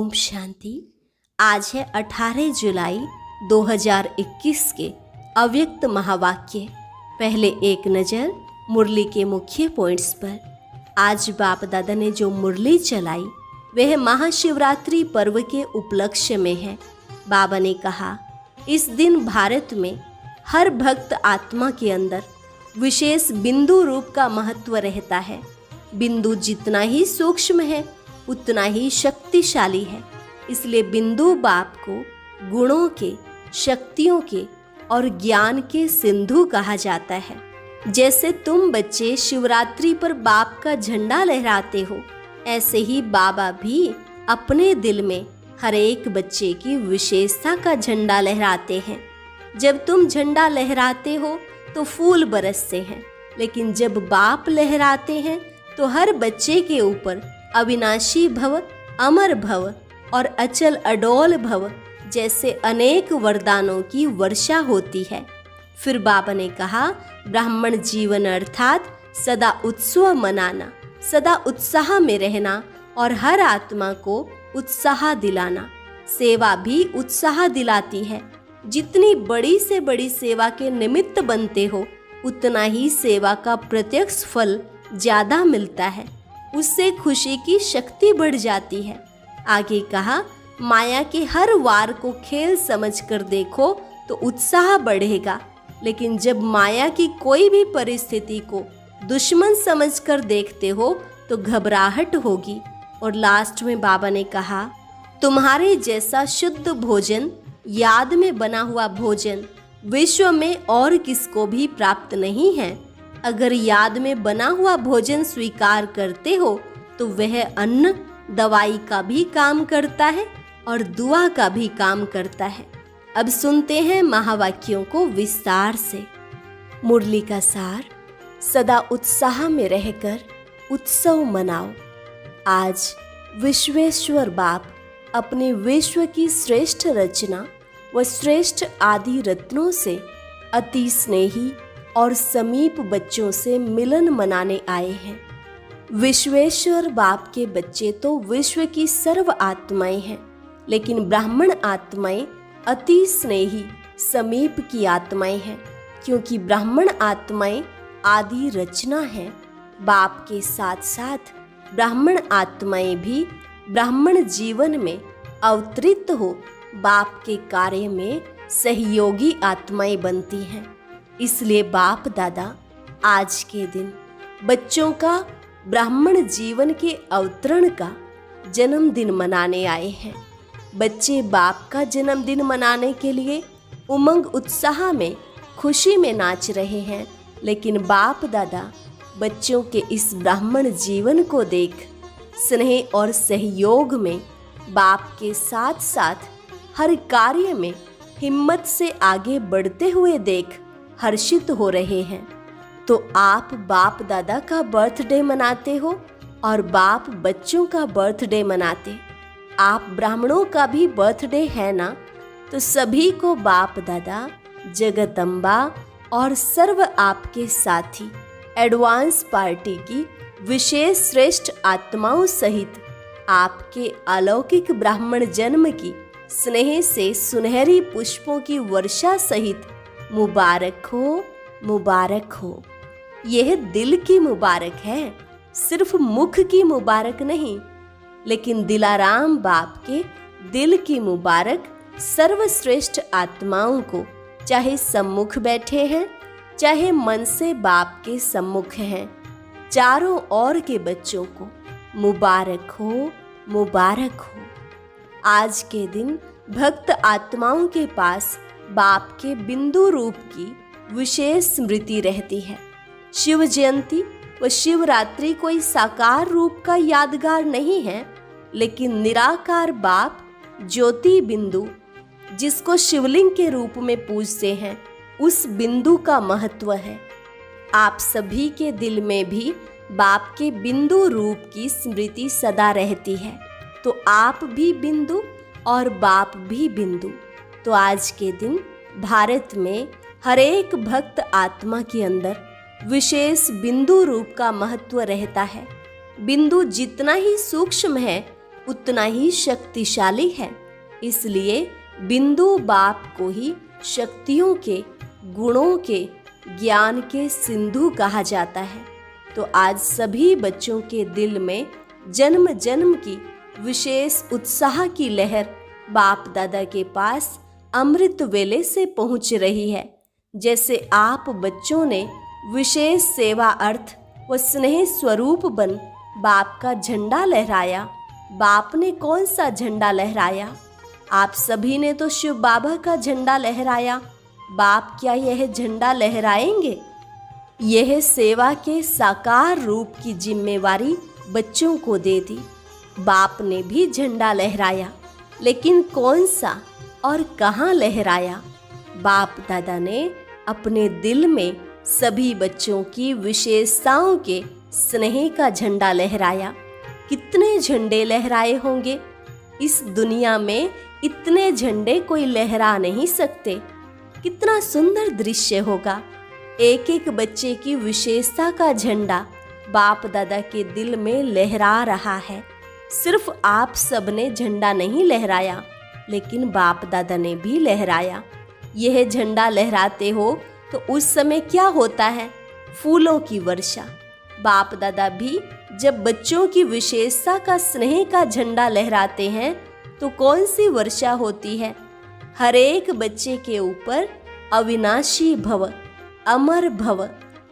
ओम शांति। आज है 18 जुलाई 2021 के अव्यक्त महावाक्य। पहले एक नज़र मुरली के मुख्य पॉइंट्स पर। आज बाप दादा ने जो मुरली चलाई वह महाशिवरात्रि पर्व के उपलक्ष्य में है। बाबा ने कहा, इस दिन भारत में हर भक्त आत्मा के अंदर विशेष बिंदु रूप का महत्व रहता है। बिंदु जितना ही सूक्ष्म है उतना ही शक्तिशाली है। इसलिए बिंदु बाप को गुणों के, शक्तियों के और ज्ञान के सिंधु कहा जाता है। जैसे तुम बच्चे शिवरात्रि पर बाप का झंडा लहराते हो, ऐसे ही बाबा भी अपने दिल में हर एक बच्चे की विशेषता का झंडा लहराते हैं। जब तुम झंडा लहराते हो तो फूल बरसते हैं, लेकिन जब बाप लहराते हैं तो हर बच्चे के ऊपर अविनाशी भव, अमर भव और अचल अडोल भव जैसे अनेक वरदानों की वर्षा होती है। फिर बाबा ने कहा, ब्राह्मण जीवन अर्थात सदा उत्सव मनाना, सदा उत्साह में रहना और हर आत्मा को उत्साह दिलाना। सेवा भी उत्साह दिलाती है। जितनी बड़ी से बड़ी सेवा के निमित्त बनते हो उतना ही सेवा का प्रत्यक्ष फल ज्यादा मिलता है। उससे खुशी की शक्ति बढ़ जाती है। आगे कहा, माया के हर वार को खेल समझकर देखो तो उत्साह बढ़ेगा, लेकिन जब माया की कोई भी परिस्थिति को दुश्मन समझकर देखते हो तो घबराहट होगी। और लास्ट में बाबा ने कहा, तुम्हारे जैसा शुद्ध भोजन, याद में बना हुआ भोजन विश्व में और किसको भी प्राप्त नहीं है। अगर याद में बना हुआ भोजन स्वीकार करते हो तो वह अन्न दवाई का भी काम करता है और दुआ का भी काम करता है। अब सुनते हैं महावाक्यों को विस्तार से। मुरली का सार, सदा उत्साह में रहकर उत्सव मनाओ। आज विश्वेश्वर बाप अपने विश्व की श्रेष्ठ रचना व श्रेष्ठ आदि रत्नों से अति स्नेही और समीप बच्चों से मिलन मनाने आए हैं। विश्वेश्वर बाप के बच्चे तो विश्व की सर्व आत्माएं हैं, लेकिन ब्राह्मण आत्माएं अति स्नेही समीप की आत्माएं हैं, क्योंकि ब्राह्मण आत्माएं आदि रचना है। बाप के साथ साथ ब्राह्मण आत्माएं भी ब्राह्मण जीवन में अवतरित हो बाप के कार्य में सहयोगी आत्माएं बनती हैं। इसलिए बाप दादा आज के दिन बच्चों का ब्राह्मण जीवन के अवतरण का जन्मदिन मनाने आए हैं। बच्चे बाप का जन्मदिन मनाने के लिए उमंग उत्साह में, खुशी में नाच रहे हैं, लेकिन बाप दादा बच्चों के इस ब्राह्मण जीवन को देख स्नेह और सहयोग में बाप के साथ साथ हर कार्य में हिम्मत से आगे बढ़ते हुए देख हर्षित हो रहे हैं। तो आप बाप दादा का बर्थडे मनाते हो और बाप बच्चों का बर्थडे मनाते। आप ब्राह्मणों का भी बर्थडे है ना, तो सभी को बाप दादा, जगदम्बा और सर्व आपके साथी एडवांस पार्टी की विशेष श्रेष्ठ आत्माओं सहित आपके अलौकिक ब्राह्मण जन्म की स्नेह से सुनहरी पुष्पों की वर्षा सहित मुबारक हो, मुबारक हो। यह दिल की मुबारक है, सिर्फ मुख की मुबारक नहीं, लेकिन दिलाराम बाप के दिल की मुबारक सर्वश्रेष्ठ आत्माओं को, चाहे सम्मुख बैठे हैं चाहे मन से बाप के सम्मुख हैं, चारों ओर के बच्चों को मुबारक हो, मुबारक हो। आज के दिन भक्त आत्माओं के पास बाप के बिंदु रूप की विशेष स्मृति रहती है। शिव जयंती व शिवरात्रि कोई साकार रूप का यादगार नहीं है, लेकिन निराकार बाप ज्योति बिंदु, जिसको शिवलिंग के रूप में पूजते हैं, उस बिंदु का महत्व है। आप सभी के दिल में भी बाप के बिंदु रूप की स्मृति सदा रहती है। तो आप भी बिंदु और बाप भी बिंदु। तो आज के दिन भारत में हर एक भक्त आत्मा के अंदर विशेष बिंदु रूप का महत्व रहता है। बिंदु जितना ही सूक्ष्म है उतना ही शक्तिशाली है। इसलिए बिंदु बाप को ही शक्तियों के, गुणों के, ज्ञान के सिंधु कहा जाता है। तो आज सभी बच्चों के दिल में जन्म जन्म की विशेष उत्साह की लहर बाप दादा के पास अमृत वेले से पहुंच रही है। जैसे आप बच्चों ने विशेष सेवा अर्थ व स्नेह स्वरूप बन बाप का झंडा लहराया। बाप ने कौन सा झंडा लहराया? आप सभी ने तो शिव बाबा का झंडा लहराया। बाप क्या यह झंडा लहराएंगे? यह सेवा के साकार रूप की जिम्मेवारी बच्चों को दे दी। बाप ने भी झंडा लहराया, लेकिन कौन सा और कहाँ लहराया? बाप दादा ने अपने दिल में सभी बच्चों की विशेषताओं के स्नेह का झंडा लहराया। कितने झंडे लहराए होंगे? इस दुनिया में इतने झंडे कोई लहरा नहीं सकते। कितना सुंदर दृश्य होगा। एक एक बच्चे की विशेषता का झंडा बाप दादा के दिल में लहरा रहा है। सिर्फ आप सबने झंडा नहीं लहराया, लेकिन बाप दादा ने भी लहराया। यह झंडा लहराते हो तो उस समय क्या होता है? फूलों की वर्षा। बाप दादा भी जब बच्चों की विशेषता का स्नेह का झंडा लहराते हैं तो कौन सी वर्षा होती है? हर एक बच्चे के ऊपर अविनाशी भव, अमर भव,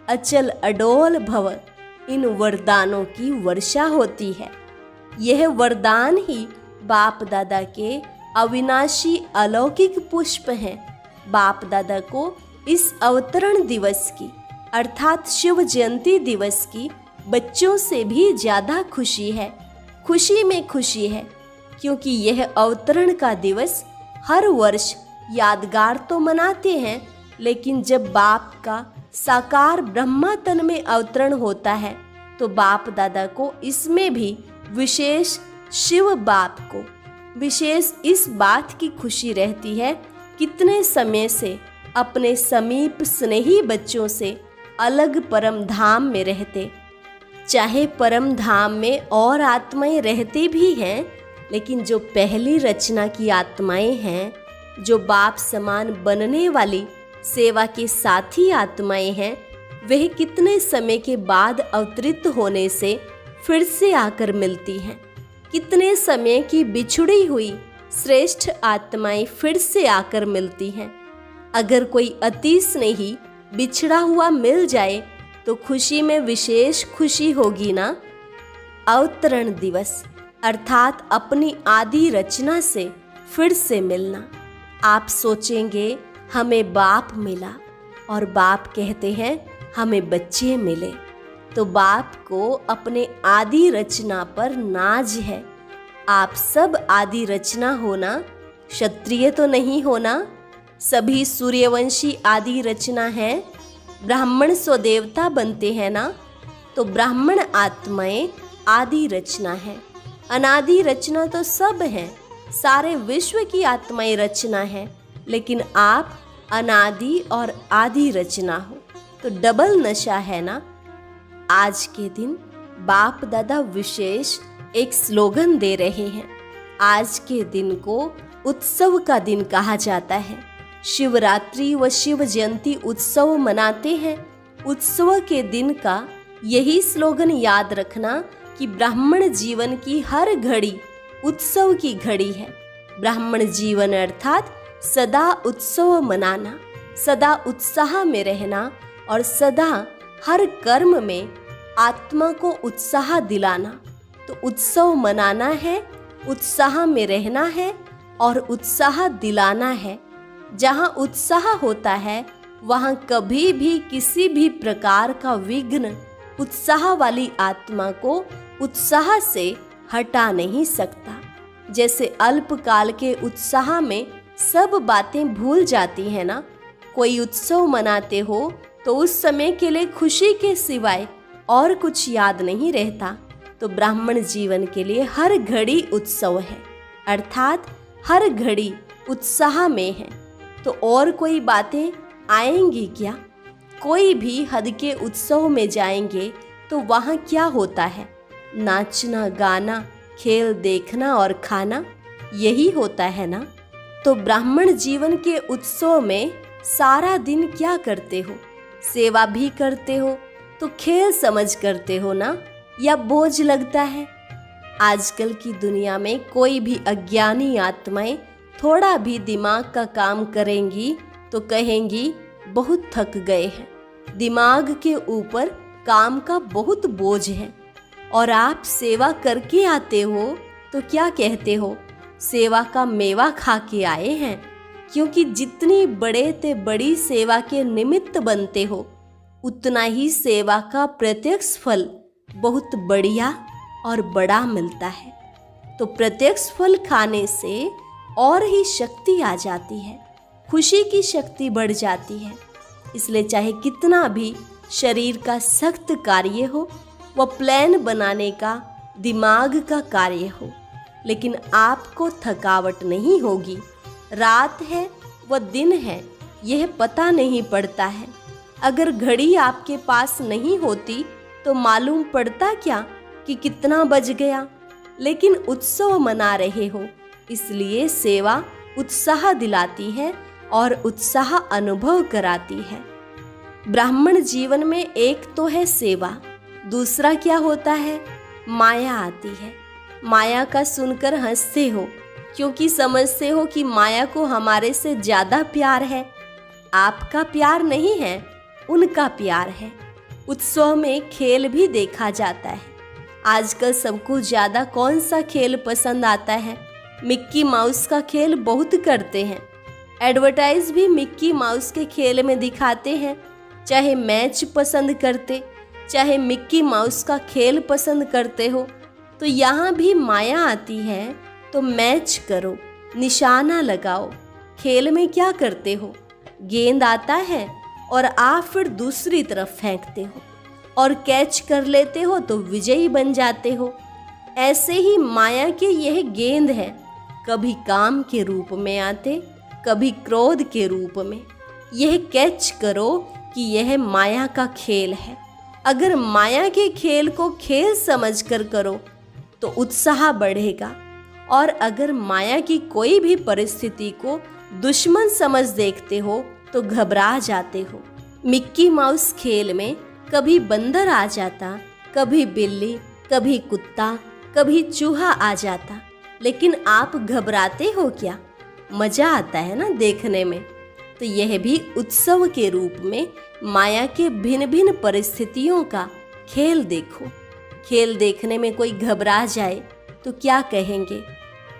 अचल अडोल भव, इन वरदानों की वर्षा होती है। यह वरदान ही बाप दादा के अविनाशी अलौकिक पुष्प हैं। बाप दादा को इस अवतरण दिवस की अर्थात शिव जयंती दिवस की बच्चों से भी ज़्यादा खुशी है। खुशी में खुशी है, क्योंकि यह अवतरण का दिवस हर वर्ष यादगार तो मनाते हैं, लेकिन जब बाप का साकार ब्रह्मा तन में अवतरण होता है तो बाप दादा को इसमें भी विशेष शिव बाप को विशेष इस बात की खुशी रहती है, कितने समय से अपने समीप स्नेही बच्चों से अलग परम धाम में रहते। चाहे परम धाम में और आत्माएं रहती भी हैं, लेकिन जो पहली रचना की आत्माएं हैं, जो बाप समान बनने वाली सेवा के साथी आत्माएं हैं, वह कितने समय के बाद अवतरित होने से फिर से आकर मिलती हैं। कितने समय की बिछुड़ी हुई श्रेष्ठ आत्माएं फिर से आकर मिलती हैं। अगर कोई अति स्नेही बिछड़ा हुआ मिल जाए तो खुशी में विशेष खुशी होगी ना। अवतरण दिवस अर्थात अपनी आदि रचना से फिर से मिलना। आप सोचेंगे हमें बाप मिला, और बाप कहते हैं हमें बच्चे मिले, तो बाप को अपने आदि रचना पर नाज है। आप सब आदि रचना होना, क्षत्रिय तो नहीं होना। सभी सूर्यवंशी आदि रचना है। ब्राह्मण स्वदेवता बनते हैं ना, तो ब्राह्मण आत्माएं आदि रचना है। अनादि रचना तो सब है, सारे विश्व की आत्माएं रचना है, लेकिन आप अनादि और आदि रचना हो, तो डबल नशा है ना। आज के दिन बाप दादा विशेष एक स्लोगन दे रहे हैं। आज के दिन को उत्सव का दिन कहा जाता है। शिवरात्रि व शिव जयंती उत्सव मनाते हैं। उत्सव के दिन का यही स्लोगन याद रखना कि ब्राह्मण जीवन की हर घड़ी उत्सव की घड़ी है। ब्राह्मण जीवन अर्थात सदा उत्सव मनाना, सदा उत्साह में रहना और सदा हर कर्म में आत्मा को उत्साह दिलाना। तो उत्सव मनाना है, उत्साह में रहना है और उत्साह दिलाना है। जहाँ उत्साह होता है वहाँ कभी भी किसी भी प्रकार का विघ्न उत्साह वाली आत्मा को उत्साह से हटा नहीं सकता। जैसे अल्पकाल के उत्साह में सब बातें भूल जाती हैं ना। कोई उत्सव मनाते हो तो उस समय के लिए खुशी के सिवाय और कुछ याद नहीं रहता। तो ब्राह्मण जीवन के लिए हर घड़ी उत्सव है, अर्थात हर घड़ी उत्साह में है। तो और कोई बातें आएंगी क्या? कोई भी हद के उत्सव में जाएंगे तो वहाँ क्या होता है? नाचना गाना खेल देखना और खाना यही होता है ना। तो ब्राह्मण जीवन के उत्सव में सारा दिन क्या करते हो? सेवा भी करते हो तो खेल समझ करते हो ना, या बोझ लगता है? आजकल की दुनिया में कोई भी अज्ञानी आत्माएं थोड़ा भी दिमाग का काम करेंगी तो कहेंगी बहुत थक गए हैं, दिमाग के ऊपर काम का बहुत बोझ है। और आप सेवा करके आते हो तो क्या कहते हो? सेवा का मेवा खा के आए हैं। क्योंकि जितनी बड़े ते बड़ी सेवा के निमित्त बनते हो, उतना ही सेवा का प्रत्यक्ष फल बहुत बढ़िया और बड़ा मिलता है। तो प्रत्यक्ष फल खाने से और ही शक्ति आ जाती है, खुशी की शक्ति बढ़ जाती है। इसलिए चाहे कितना भी शरीर का सख्त कार्य हो, वह प्लान बनाने का दिमाग का कार्य हो, लेकिन आपको थकावट नहीं होगी। रात है व दिन है यह पता नहीं पड़ता है। अगर घड़ी आपके पास नहीं होती तो मालूम पड़ता क्या कि कितना बज गया। लेकिन उत्सव मना रहे हो, इसलिए सेवा उत्साह दिलाती है और उत्साह अनुभव कराती है। ब्राह्मण जीवन में एक तो है सेवा, दूसरा क्या होता है? माया आती है। माया का सुनकर हंसते हो क्योंकि समझते हो कि माया को हमारे से ज़्यादा प्यार है। आपका प्यार नहीं है, उनका प्यार है। उत्सव में खेल भी देखा जाता है। आजकल सबको ज़्यादा कौन सा खेल पसंद आता है? मिक्की माउस का खेल बहुत करते हैं। एडवर्टाइज भी मिक्की माउस के खेल में दिखाते हैं। चाहे मैच पसंद करते, चाहे मिक्की माउस का खेल पसंद करते हो, तो यहाँ भी माया आती है। तो मैच करो, निशाना लगाओ। खेल में क्या करते हो? गेंद आता है और आप फिर दूसरी तरफ फेंकते हो और कैच कर लेते हो तो विजयी बन जाते हो। ऐसे ही माया के यह गेंद है, कभी काम के रूप में आते, कभी क्रोध के रूप में। यह कैच करो कि यह माया का खेल है। अगर माया के खेल को खेल समझकर करो तो उत्साह बढ़ेगा, और अगर माया की कोई भी परिस्थिति को दुश्मन समझ देखते हो तो घबरा जाते हो। मिक्की माउस खेल में कभी बंदर आ जाता, कभी बिल्ली, कभी कुत्ता, कभी चूहा आ जाता, लेकिन आप घबराते हो क्या? मजा आता है ना देखने में। तो यह भी उत्सव के रूप में माया के भिन्न भिन्न परिस्थितियों का खेल देखो। खेल देखने में कोई घबरा जाए तो क्या कहेंगे?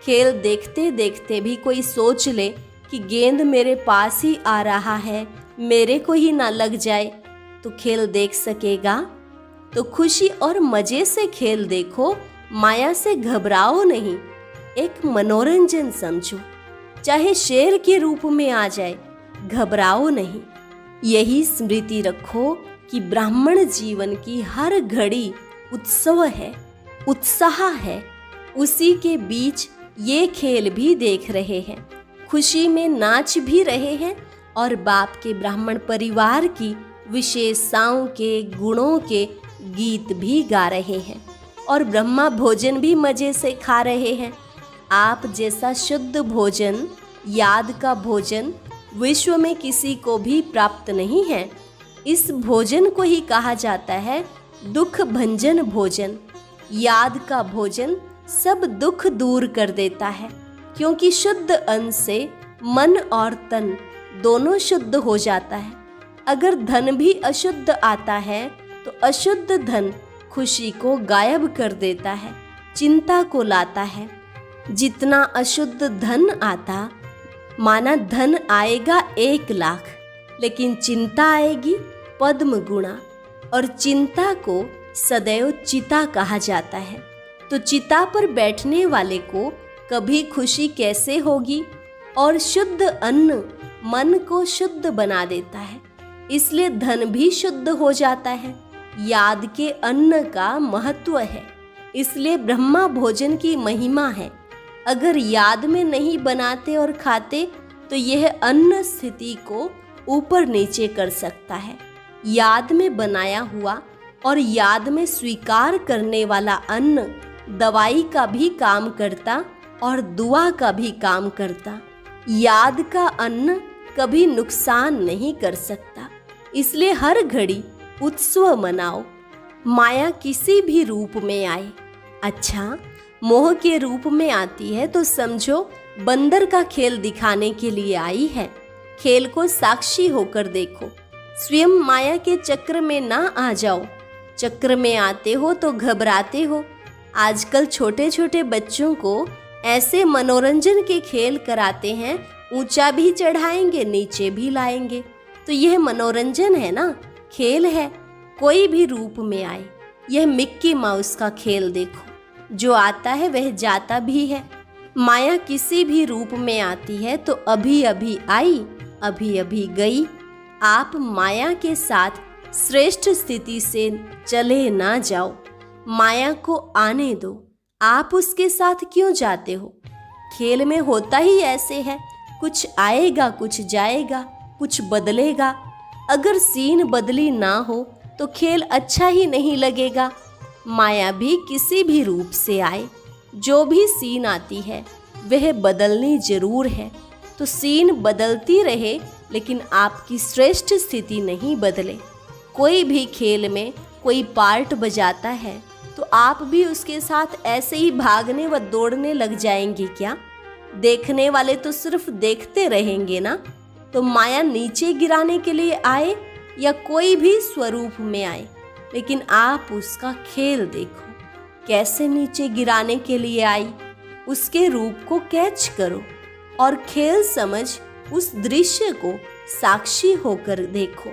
खेल देखते देखते भी कोई सोच ले कि गेंद मेरे पास ही आ रहा है, मेरे को ही ना लग जाए, तो खेल देख सकेगा? तो खुशी और मजे से खेल देखो, माया से घबराओ नहीं। एक मनोरंजन समझो, चाहे शेर के रूप में आ जाए, घबराओ नहीं। यही स्मृति रखो कि ब्राह्मण जीवन की हर घड़ी उत्सव है, उत्साह है। उसी के बीच ये खेल भी देख रहे हैं, खुशी में नाच भी रहे हैं, और बाप के ब्राह्मण परिवार की विशेषताओं के, गुणों के गीत भी गा रहे हैं, और ब्रह्मा भोजन भी मजे से खा रहे हैं। आप जैसा शुद्ध भोजन, याद का भोजन विश्व में किसी को भी प्राप्त नहीं है। इस भोजन को ही कहा जाता है दुख भंजन भोजन। याद का भोजन सब दुख दूर कर देता है, क्योंकि शुद्ध अन्न से मन और तन दोनों शुद्ध हो जाता है। अगर धन भी अशुद्ध आता है तो अशुद्ध धन खुशी को गायब कर देता है, चिंता को लाता है। जितना अशुद्ध धन आता, माना धन आएगा 1 लाख, लेकिन चिंता आएगी पद्म गुणा, और चिंता को सदैव चिता कहा जाता है। तो चिता पर बैठने वाले को कभी खुशी कैसे होगी? और शुद्ध अन्न मन को शुद्ध बना देता है, इसलिए धन भी शुद्ध हो जाता है। याद के अन्न का महत्व है, इसलिए ब्रह्मा भोजन की महिमा है। अगर याद में नहीं बनाते और खाते तो यह अन्न स्थिति को ऊपर नीचे कर सकता है। याद में बनाया हुआ और याद में स्वीकार करने वाला अन्न दवाई का भी काम करता और दुआ का भी काम करता। याद का अन्न कभी नुकसान नहीं कर सकता, इसलिए हर घड़ी उत्सव मनाओ। माया किसी भी रूप में आए, अच्छा मोह के रूप में आती है तो समझो बंदर का खेल दिखाने के लिए आई है। खेल को साक्षी होकर देखो, स्वयं माया के चक्र में ना आ जाओ। चक्र में आते हो तो घबराते हो। आजकल छोटे छोटे बच्चों को ऐसे मनोरंजन के खेल कराते हैं, ऊंचा भी चढ़ाएंगे नीचे भी लाएंगे। तो यह मनोरंजन है ना, खेल है, कोई भी रूप में आए। यह मिक्की माउस का खेल देखो, जो आता है वह जाता भी है। माया किसी भी रूप में आती है तो अभी अभी आई, अभी अभी गई। आप माया के साथ श्रेष्ठ स्थिति से चले ना जाओ, माया को आने दो। आप उसके साथ क्यों जाते हो? खेल में होता ही ऐसे है, कुछ आएगा कुछ जाएगा, कुछ बदलेगा। अगर सीन बदली ना हो तो खेल अच्छा ही नहीं लगेगा। माया भी किसी भी रूप से आए, जो भी सीन आती है वह बदलनी जरूर है। तो सीन बदलती रहे लेकिन आपकी श्रेष्ठ स्थिति नहीं बदले। कोई भी खेल में कोई पार्ट बजाता है तो आप भी उसके साथ ऐसे ही भागने व दौड़ने लग जाएंगे क्या? देखने वाले तो सिर्फ देखते रहेंगे ना। तो माया नीचे गिराने के लिए आए या कोई भी स्वरूप में आए, लेकिन आप उसका खेल देखो, कैसे नीचे गिराने के लिए आई। उसके रूप को कैच करो और खेल समझ उस दृश्य को साक्षी होकर देखो।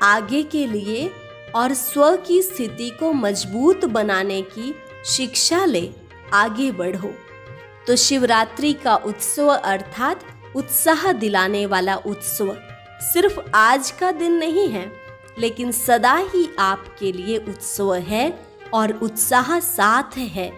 आगे के लिए और स्व की स्थिति को मजबूत बनाने की शिक्षा ले आगे बढ़ो। तो शिवरात्रि का उत्सव अर्थात उत्साह दिलाने वाला उत्सव सिर्फ आज का दिन नहीं है, लेकिन सदा ही आपके लिए उत्सव है और उत्साह साथ है।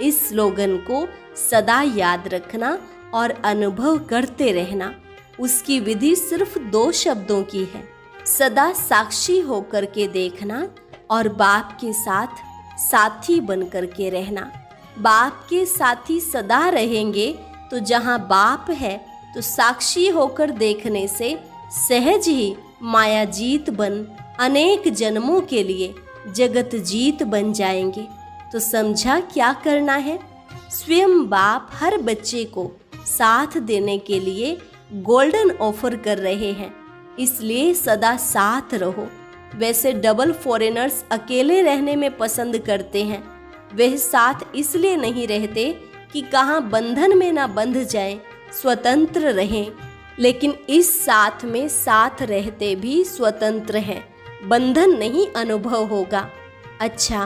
इस स्लोगन को सदा याद रखना और अनुभव करते रहना। उसकी विधि सिर्फ 2 शब्दों की है, सदा साक्षी होकर के देखना और बाप के साथ साथी बनकर के रहना। बाप के साथी सदा रहेंगे तो जहाँ बाप है तो साक्षी होकर देखने से सहज ही माया जीत बन अनेक जन्मों के लिए जगत जीत बन जाएंगे। तो समझा क्या करना है? स्वयं बाप हर बच्चे को साथ देने के लिए गोल्डन ऑफर कर रहे हैं, इसलिए सदा साथ रहो। वैसे डबल फॉरेनर्स अकेले रहने में पसंद करते हैं, वह साथ इसलिए नहीं रहते कि कहाँ बंधन में ना बंध जाए, स्वतंत्र रहें। लेकिन इस साथ में साथ रहते भी स्वतंत्र हैं, बंधन नहीं अनुभव होगा। अच्छा,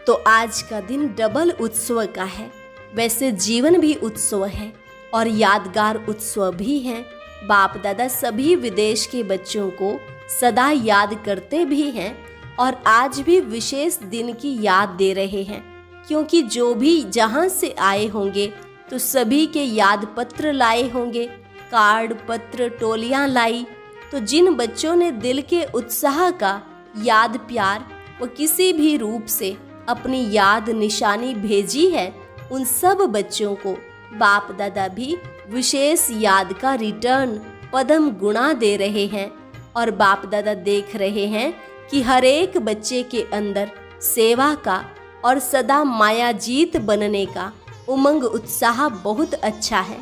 तो आज का दिन डबल उत्सव का है। वैसे जीवन भी उत्सव है और यादगार उत्सव भी है। बाप दादा सभी विदेश के बच्चों को सदा याद करते भी हैं और आज भी विशेष दिन की याद दे रहे हैं, क्योंकि जो भी जहाँ से आए होंगे तो सभी के याद पत्र लाए होंगे, कार्ड पत्र टोलियाँ लाई। तो जिन बच्चों ने दिल के उत्साह का याद प्यार व किसी भी रूप से अपनी याद निशानी भेजी है, उन सब बच्चों को बाप दादा भी विशेष याद का रिटर्न पदम गुणा दे रहे हैं। और बाप दादा देख रहे हैं कि हर एक बच्चे के अंदर सेवा का और सदा माया जीत बनने का उमंग उत्साह बहुत अच्छा है।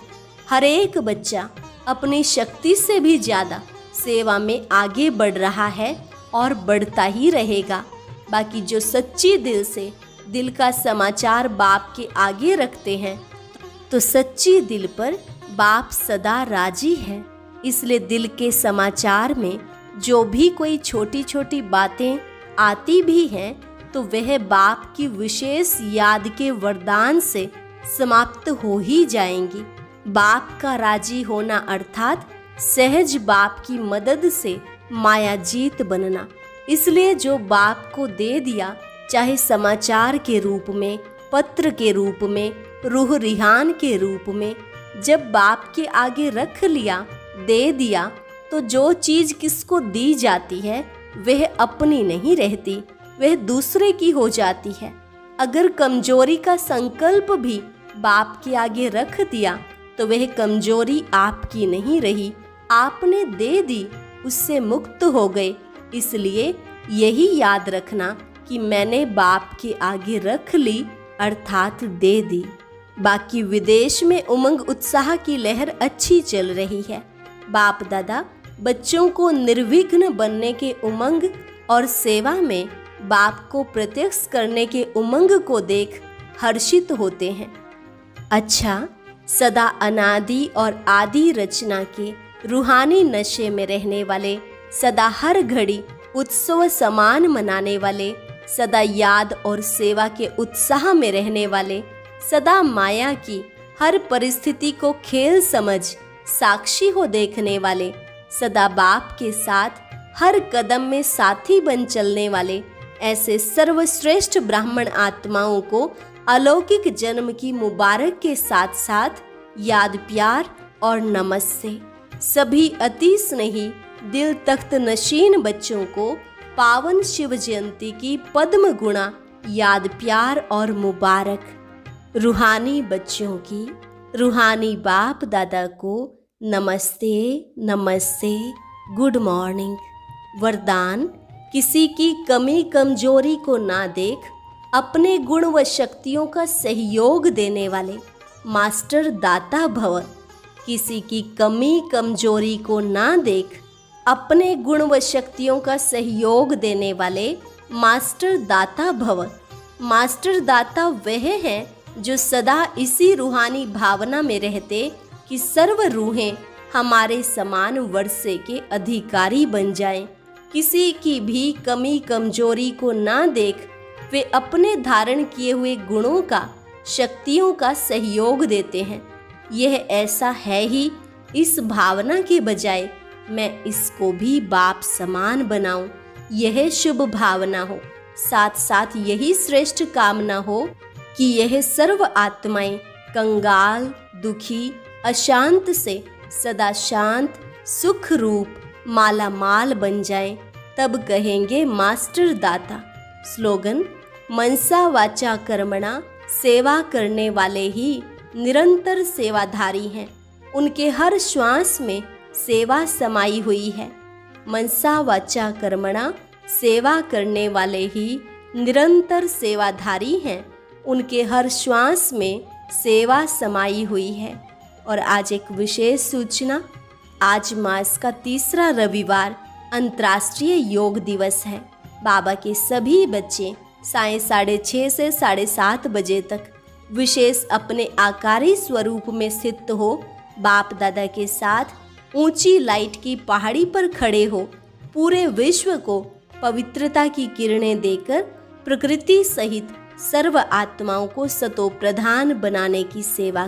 हर एक बच्चा अपनी शक्ति से भी ज़्यादा सेवा में आगे बढ़ रहा है और बढ़ता ही रहेगा। बाकी जो सच्ची दिल से दिल का समाचार बाप के आगे रखते हैं तो सच्ची दिल पर बाप सदा राजी है। इसलिए दिल के समाचार में जो भी कोई छोटी छोटी बातें आती भी हैं तो वह बाप की विशेष याद के वरदान से समाप्त हो ही जाएंगी। बाप का राजी होना अर्थात सहज बाप की मदद से माया जीत बनना। इसलिए जो बाप को दे दिया, चाहे समाचार के रूप में, पत्र के रूप में, रूह रिहान के रूप में, जब बाप के आगे रख लिया, दे दिया, तो जो चीज़ किसको दी जाती है वह अपनी नहीं रहती, वह दूसरे की हो जाती है। अगर कमजोरी का संकल्प भी बाप के आगे रख दिया तो वह कमजोरी आपकी नहीं रही, आपने दे दी, उससे मुक्त हो गए। इसलिए यही याद रखना कि मैंने बाप के आगे रख ली अर्थात दे दी। बाकी विदेश में उमंग उत्साह की लहर अच्छी चल रही है। बाप दादा बच्चों को निर्विघ्न बनने के उमंग और सेवा में बाप को प्रत्यक्ष करने के उमंग को देख हर्षित होते हैं। अच्छा, सदा अनादि और आदि रचना के रूहानी नशे में रहने वाले, सदा हर घड़ी उत्सव समान मनाने वाले, सदा याद और सेवा के उत्साह में रहने वाले, सदा माया की हर परिस्थिति को खेल समझ साक्षी हो देखने वाले, सदा बाप के साथ हर कदम में साथी बन चलने वाले, ऐसे सर्वश्रेष्ठ ब्राह्मण आत्माओं को अलौकिक जन्म की मुबारक के साथ साथ याद, प्यार और नमस्ते। सभी अति स्नेही दिल तख्त नशीन बच्चों को पावन शिव जयंती की पद्म गुणा याद, प्यार और मुबारक। रूहानी बच्चों की रूहानी बाप दादा को नमस्ते नमस्ते, गुड मॉर्निंग। वरदान, किसी की कमी कमजोरी को ना देख अपने गुण व शक्तियों का सहयोग देने वाले मास्टर दाता भव। किसी की कमी कमजोरी को ना देख अपने गुण व शक्तियों का सहयोग देने वाले मास्टर दाता भव। मास्टर दाता वह हैं जो सदा इसी रूहानी भावना में रहते कि सर्व रूहें हमारे समान वर्षे के अधिकारी बन जाएं। किसी की भी कमी कमजोरी को ना देख वे अपने धारण किए हुए गुणों का, शक्तियों का सहयोग देते हैं। यह ऐसा है ही, इस भावना के बजाय मैं इसको भी बाप समान बनाऊं, यह शुभ भावना हो। साथ साथ यही श्रेष्ठ कामना हो कि यह सर्व आत्माएं कंगाल, दुखी, अशांत से सदा शांत, सुख रूप, माला माल बन जाएं। तब कहेंगे मास्टर दाता। स्लोगन, मनसा वाचा कर्मणा, सेवा करने वाले ही निरंतर सेवाधारी हैं। उनके हर श्वास में सेवा समाई हुई है। मनसा वाचा कर्मणा, सेवा करने वाले ही निरंतर सेवाधारी हैं। उनके हर श्वास में सेवा समाई हुई है। और आज एक विशेष सूचना, आज मास का तीसरा रविवार अंतर्राष्ट्रीय योग दिवस है। बाबा के सभी बच्चे साय 6:30 से 7:30 बजे तक विशेष अपने आकारी स्वरूप में स्थित हो बाप दादा के साथ ऊंची लाइट की पहाड़ी पर खड़े हो पूरे विश्व को पवित्रता की किरणें देकर प्रकृति सहित सर्व आत्माओं को सतो प्रधान बनाने की सेवा